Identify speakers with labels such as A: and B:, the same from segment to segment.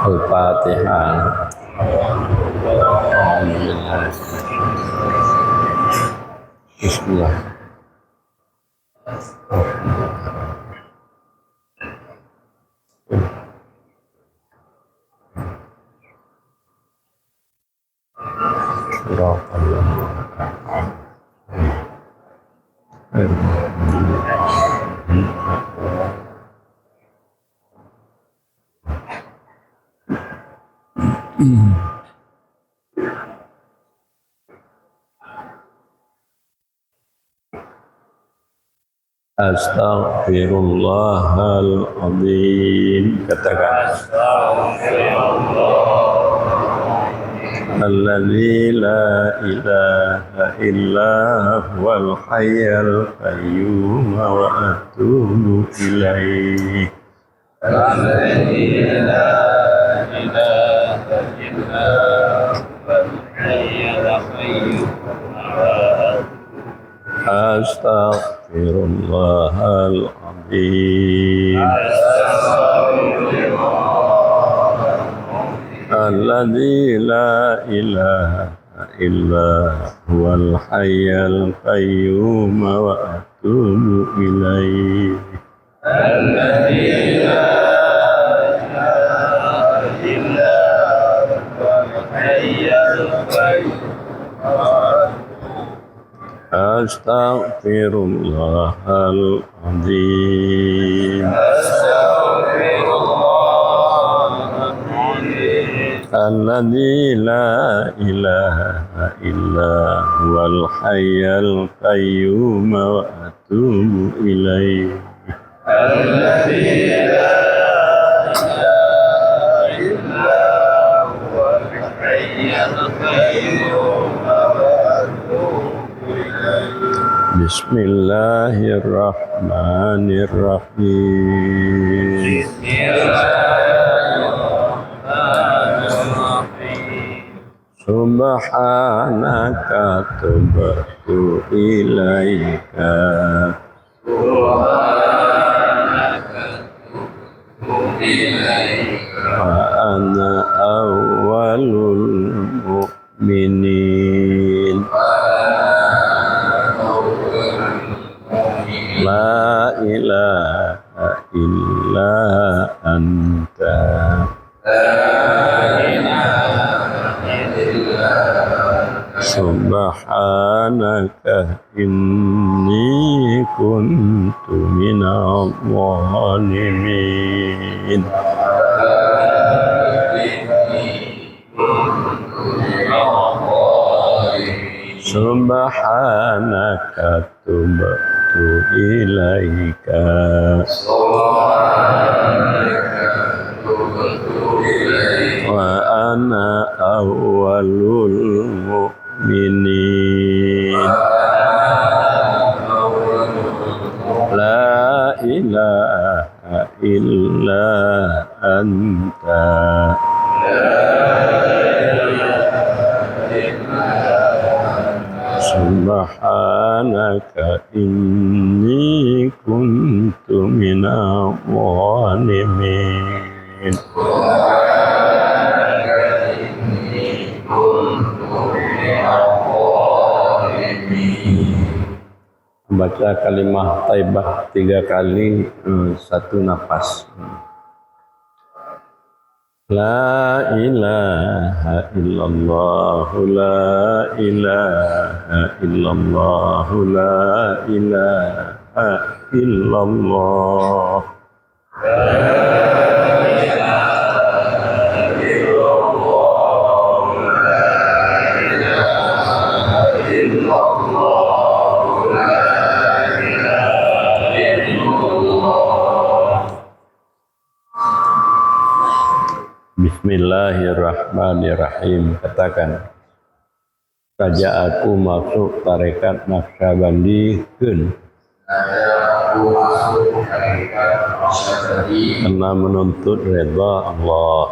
A: Al-Fatihah. Alhamdulillah. Bismillah. Astaghfirullahaladzim. Katakan. Alladzi la ilaha illa huwal hayyul qayyum wa atubu ilaih. Alladzi la ilaha illa huwal hayyul qayyum. Astaghfirullahaladzim. Alladzi la ilaha illa huwal hayyul qayyum wa atubu ilaih. Alladzi la ilaha illa huwal hayyul qayyum. Astaghfirullahaladzim. Alladzi la ilaha illa huwal hayyul qayyum wa atubu ilaih. Alladzi la ilaha illa huwal hayyul qayyum wa atubu ilaih. Bismillahirrahmanirrahim. Subhanaka tubtu ilaika. Wa ana awwalul mu'minin. La ilaha illa anta. Subhanaka inni kuntu minadh dhalimin. Subhanaka tubtu ilaika. Wa ana awwalul mu'minin. La ilaha illa anta. Subhanaka inni kuntu minadh dhalimin. Baca kalimah thayyibah 3 kali, 1 nafas. La ilaha illallah, la ilaha illallah, la ilaha illallah. Bismillahirrahmanirrahim. Katakan, saja aku masuk tarekat Naqsyabandikeun karena menuntut redha Allah.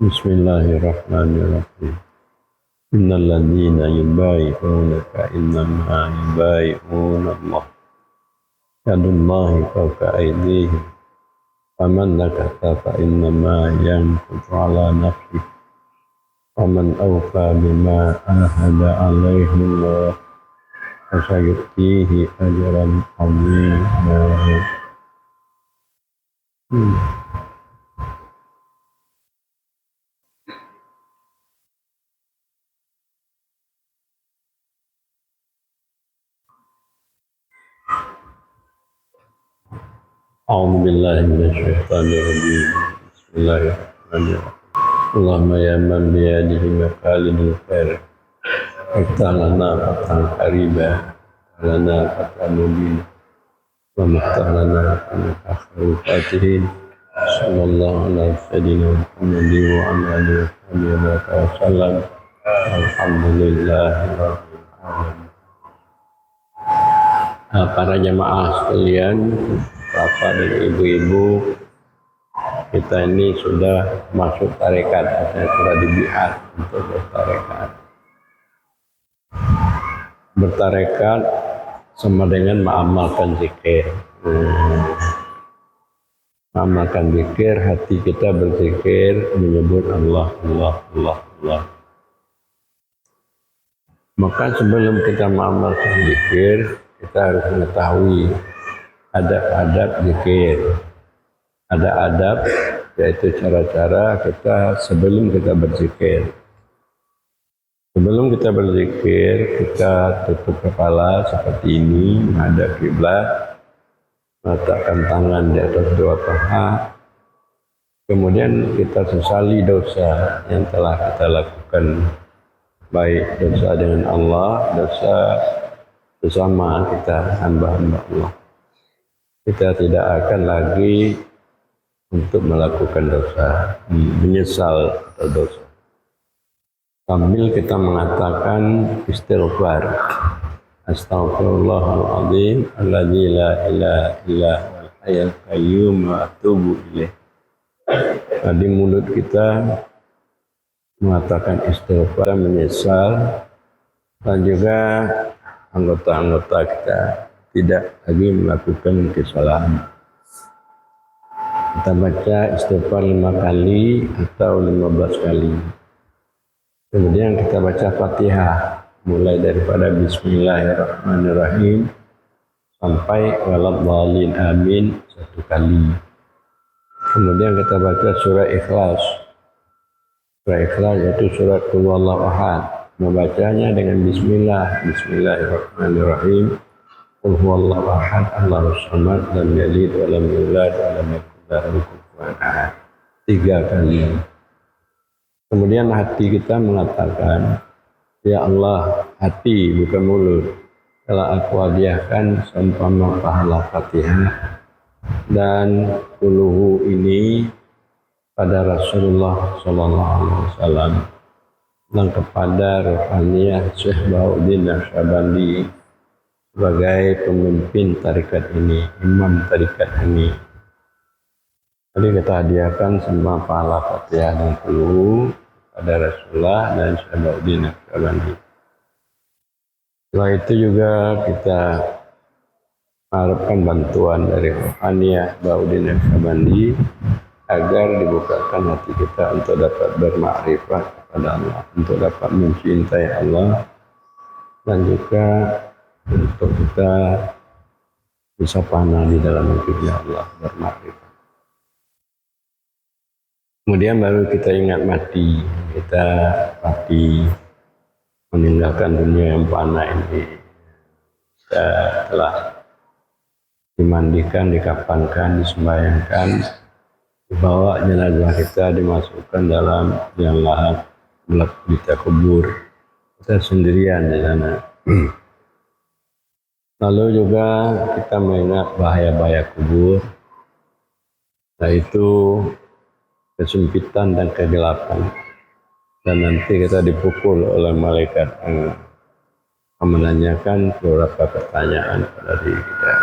A: Bismillahirrahmanirrahim. Innal ladzina yubayyi'unaka innama yubayyi'una Allah. Yadullahi fawqa aydihim. Faman nakatha fa innama yankutu ala nafsihi. Faman awfa bima ahada alaihi Allah. Fasayuktihi ajran 'azima. A'udzu billahi minasyaitonir rajim. Bismillahirrahmanirrahim. Allahumma ya man biyadihi maqalidul khair. Iftah lana fatan qariba. Lana fatan mubin. Wa miftah lana fatan akhirul fatihin. Sallallahu ala sayyidina Muhammadin wa ala alihi wa sallam. Alhamdulillahi rabbil alamin. Para jamaah sekalian, bapak dan ibu-ibu, kita ini sudah masuk tarekat, saya sudah dibiat untuk bertarekat. Bertarekat sama dengan mengamalkan zikir. Mengamalkan zikir, hati kita berzikir, menyebut Allah, Allah, Allah, Allah. Maka sebelum kita mengamalkan zikir, kita harus mengetahui adab-adab zikir. Ada adab, yaitu cara-cara kita sebelum kita berzikir. Sebelum kita berzikir, kita tutup kepala seperti ini, menghadap kiblat, meletakkan tangan di atas dua paha. Kemudian kita sesali dosa yang telah kita lakukan, baik dosa dengan Allah, dosa bersama kita hamba-hamba Allah. Kita tidak akan lagi untuk melakukan dosa, menyesal atau dosa. Sambil kita mengatakan istighfar. Astaghfirullahaladzim alladzi la ilaha illa huwal hayyul qayyum wa atubu ilaih. Di mulut kita mengatakan istighfar, menyesal, dan juga anggota-anggota kita tidak lagi melakukan kesalahan. Kita baca istighfar 5 kali atau 15 kali. Kemudian kita baca Fatihah mulai daripada Bismillahirrahmanirrahim sampai waladhdallin amin 1 kali. Kemudian kita baca surah Ikhlas. Surah Ikhlas yaitu surat Qul Huwallahu Ahad. Membacanya dengan Bismillah, Bismillahirrahmanirrahim. Qul Huwallahu Ahad, Allahus Samad, lam yalid wa lam yulad wa lam yakul lahu kufuwan ahad. 3 kali. Kemudian hati kita mengatakan, ya Allah, hati bukan mulut, telah aku hadiahkan seumpama pahala Fatihah dan puluhu ini pada Rasulullah SAW dan kepada Rohaniyah Syekh Bahauddin Naqsyabandi sebagai pemimpin tarekat ini, imam tarekat ini. Jadi kita hadiahkan semua pahala Fatihah dan puluhu pada Rasulullah dan Syekh Bahauddin Naqsyabandi. Setelah itu juga kita harapkan bantuan dari Rohaniyah Bahauddin Naqsyabandi agar dibukakan hati kita untuk dapat bermakrifat kepada Allah, untuk dapat mencintai Allah, dan juga untuk kita bisa panah di dalam hidupnya Allah, bermakrifat. Kemudian baru kita ingat mati, kita mati meninggalkan dunia yang fana ini. Kita telah dimandikan, dikafankan, disembahyangkan, dibawa jenazah kita dimasukkan dalam liang lahat, kita kubur. Kita sendirian di sana. Lalu juga kita mengingat bahaya-bahaya kubur, yaitu kesempitan dan kegelapan. Dan nanti kita dipukul oleh malaikat yang menanyakan beberapa pertanyaan pada diri kita.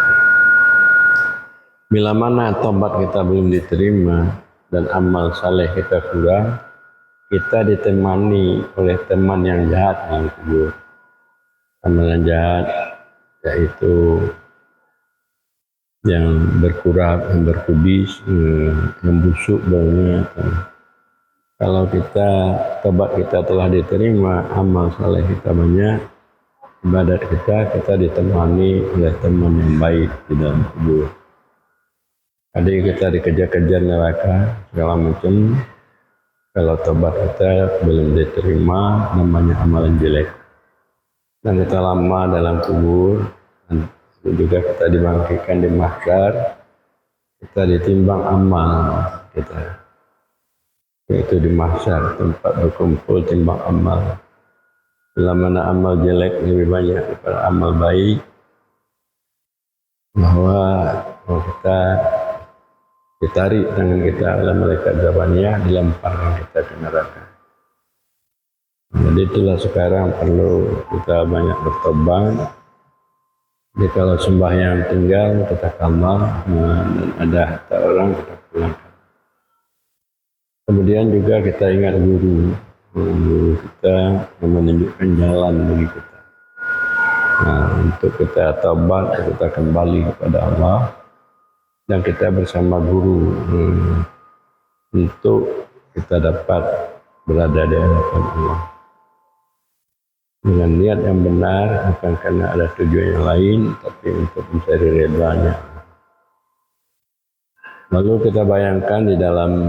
A: Bila mana tobat kita belum diterima dan amal saleh kita kurang, kita ditemani oleh teman yang jahat yang kubur. Amalan jahat yaitu yang berkurap, yang berkubis, yang busuk baunya. Kalau tobat kita telah diterima, amal saleh kita banyak, ibadat kita ditemani oleh teman yang baik di dalam kubur. Tadi kita dikejar-kejar neraka segala macam. Kalau tobat kita belum diterima, namanya amalan jelek. Dan kita lama dalam kubur, dan juga kita dibangkitkan di mahsyar, kita ditimbang amal kita. Yaitu di mahsyar, tempat berkumpul timbang amal. Bila mana amal jelek lebih banyak daripada amal baik, bahwa kita ditarik tangan kita oleh malaikat Zabaniyah, dilemparkan kita ke neraka. Jadi itulah sekarang perlu kita banyak bertobat. Jadi kalau sembahyang tinggal kita kamal, dan ada harta orang kita pulangkan. Kemudian juga kita ingat guru kita yang menunjukkan jalan bagi kita. Nah, untuk kita taubat, kita kembali kepada Allah, dan kita bersama guru untuk kita dapat berada di hadapan Allah dengan niat yang benar, bukan karena ada tujuan yang lain, tapi untuk mencari ridha-Nya. Lalu kita bayangkan di dalam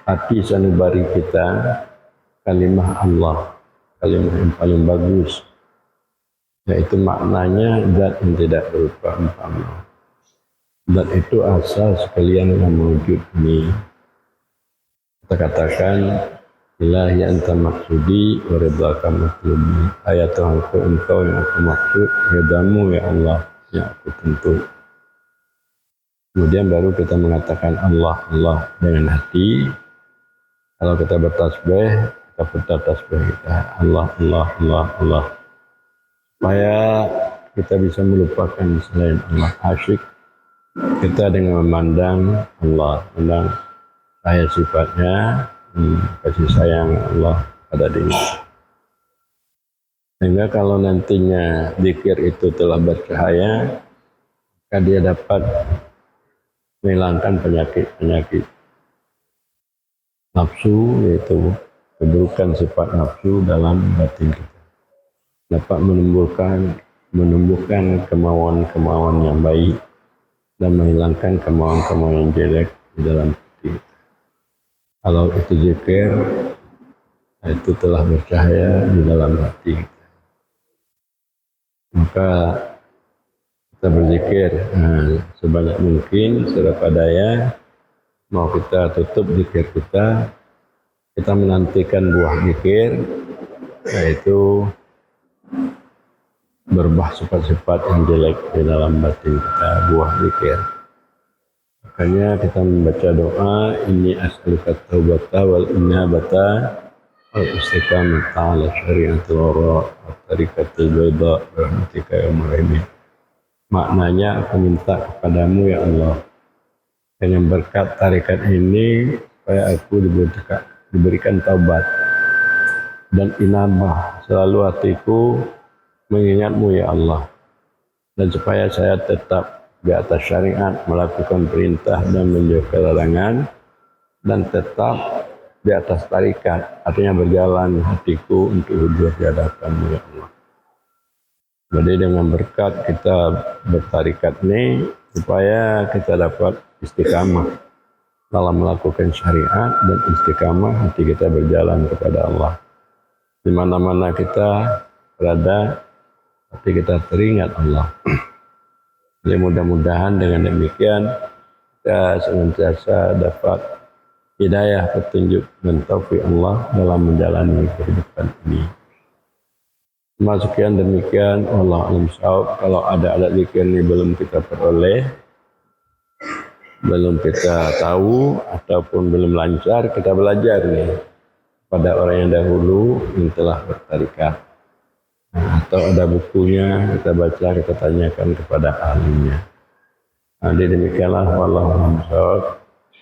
A: hati sanubari kita kalimah Allah, kalimah yang paling bagus, yaitu maknanya zat yang tidak berupa umpama. Dan itu asal sekalian yang mewujud ini. Kita katakan, Ilahi anta maksudi wa ridhaka matlubi. Ayat Tuhanku, engkau yang aku maksud, ridhamu ya Allah yang aku tuntut. Kemudian baru kita mengatakan Allah, Allah dengan hati. Kalau kita bertasbih, kita putar tasbih kita Allah, Allah, Allah, Allah. Supaya kita bisa melupakan selain Allah. Asyik kita dengan memandang Allah, memandang saya sifatnya, kasih sayang Allah pada diri. Sehingga kalau nantinya zikir itu telah bercahaya, maka dia dapat menghilangkan penyakit-penyakit nafsu, yaitu keburukan sifat nafsu dalam batin kita. Dapat menumbuhkan kemauan-kemauan yang baik dan menghilangkan kemauan-kemauan yang jelek di dalam hati kita. Kalau itu zikir, itu telah bercahaya di dalam hati kita. Maka kita berzikir sebanyak mungkin, serapa daya. Mau kita tutup zikir kita menantikan buah zikir, yaitu berubah sifat-sifat yang jelek di dalam batin kita, buah zikir. Makanya kita membaca doa, inni as'aluka taubata wal inabata wal istiqamata ala syariatul wara wa tariqatul bayda rahmatika ya mu'min. Maknanya, aku minta kepadamu ya Allah, dengan berkat tarikat ini supaya aku diberikan taubat dan inabah, selalu hatiku mengingatmu ya Allah, dan supaya saya tetap di atas syariat, melakukan perintah dan menjauhkan larangan, dan tetap di atas tarikat, artinya berjalan hatiku untuk hujur di hadapan-Mu ya Allah. Jadi dengan berkat kita bertarikat ini, supaya kita dapat istiqamah dalam melakukan syariat, dan istiqamah hati kita berjalan kepada Allah. Di mana-mana kita berada, hati kita teringat Allah. Jadi mudah-mudahan dengan demikian kita senantiasa dapat hidayah, petunjuk dan taufik Allah dalam menjalani kehidupan ini. Sekian demikian, Allah alam shawab. Kalau ada alat zikir ini belum kita peroleh, belum kita tahu, ataupun belum lancar, kita belajar nih pada orang yang dahulu yang telah bertarikat. Atau ada bukunya, kita baca, kita tanyakan kepada ahlinya. Jadi demikianlah, wallahu a'lam bishawab.